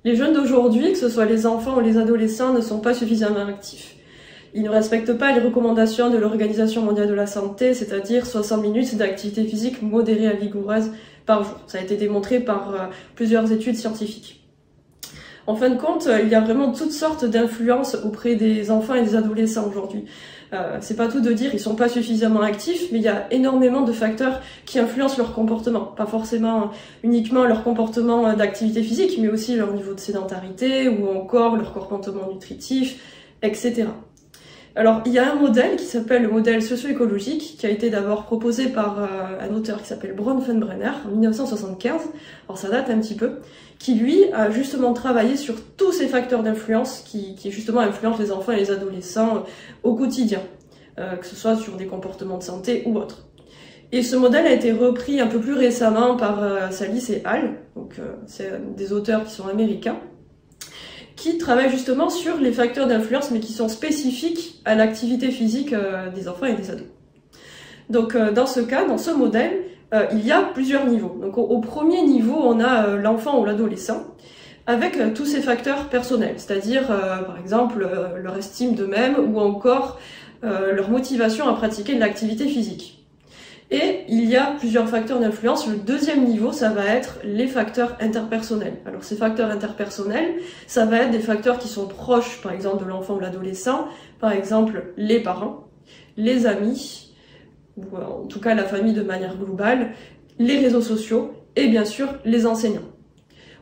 Les jeunes d'aujourd'hui, que ce soit les enfants ou les adolescents, ne sont pas suffisamment actifs. Ils ne respectent pas les recommandations de l'Organisation mondiale de la santé, c'est-à-dire 60 minutes d'activité physique modérée à vigoureuse par jour. Ça a été démontré par plusieurs études scientifiques. En fin de compte, il y a vraiment toutes sortes d'influences auprès des enfants et des adolescents aujourd'hui. C'est pas tout de dire ils sont pas suffisamment actifs, mais il y a énormément de facteurs qui influencent leur comportement. Pas forcément uniquement leur comportement d'activité physique, mais aussi leur niveau de sédentarité ou encore leur comportement nutritif, etc. Alors, il y a un modèle qui s'appelle le modèle socio-écologique, qui a été d'abord proposé par un auteur qui s'appelle Bronfenbrenner en 1975, alors ça date un petit peu, qui lui a justement travaillé sur tous ces facteurs d'influence qui justement influencent les enfants et les adolescents au quotidien, que ce soit sur des comportements de santé ou autres. Et ce modèle a été repris un peu plus récemment par Salis et Hall, donc c'est des auteurs qui sont américains, qui travaillent justement sur les facteurs d'influence, mais qui sont spécifiques à l'activité physique des enfants et des ados. Donc dans ce cas, dans ce modèle, il y a plusieurs niveaux. Donc au premier niveau, on a l'enfant ou l'adolescent, avec tous ces facteurs personnels, c'est-à-dire par exemple leur estime d'eux-mêmes ou encore leur motivation à pratiquer de l'activité physique. Et il y a plusieurs facteurs d'influence. Le deuxième niveau, ça va être les facteurs interpersonnels. Alors ces facteurs interpersonnels, ça va être des facteurs qui sont proches, par exemple, de l'enfant ou l'adolescent, par exemple les parents, les amis, ou en tout cas la famille de manière globale, les réseaux sociaux et bien sûr les enseignants.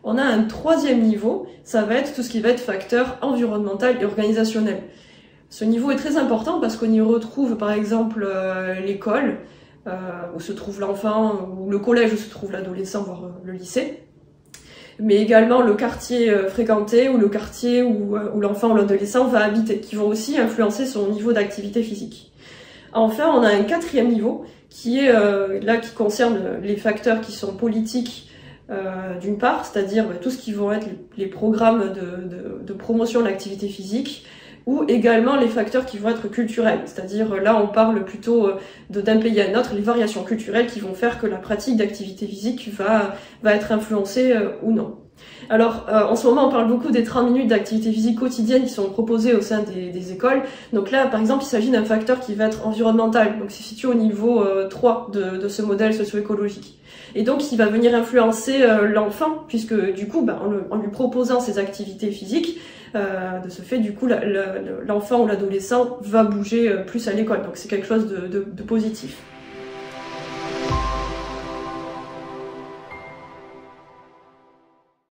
On a un troisième niveau, ça va être tout ce qui va être facteur environnemental et organisationnel. Ce niveau est très important parce qu'on y retrouve par exemple l'école, où se trouve l'enfant, ou le collège où se trouve l'adolescent, voire le lycée, mais également le quartier fréquenté ou le quartier où l'enfant ou l'adolescent va habiter, qui vont aussi influencer son niveau d'activité physique. Enfin, on a un quatrième niveau qui est là qui concerne les facteurs qui sont politiques d'une part, c'est-à-dire tout ce qui vont être les programmes de promotion de l'activité physique, ou également les facteurs qui vont être culturels, c'est-à-dire là on parle plutôt d'un pays à un autre, les variations culturelles qui vont faire que la pratique d'activité physique va être influencée ou non. Alors en ce moment on parle beaucoup des 30 minutes d'activité physique quotidienne qui sont proposées au sein des écoles, donc là par exemple il s'agit d'un facteur qui va être environnemental, donc c'est situé au niveau 3 de ce modèle socio-écologique. Et donc il va venir influencer l'enfant, puisque du coup en lui proposant ces activités physiques, de ce fait, du coup, l'enfant ou l'adolescent va bouger plus à l'école. Donc c'est quelque chose de positif.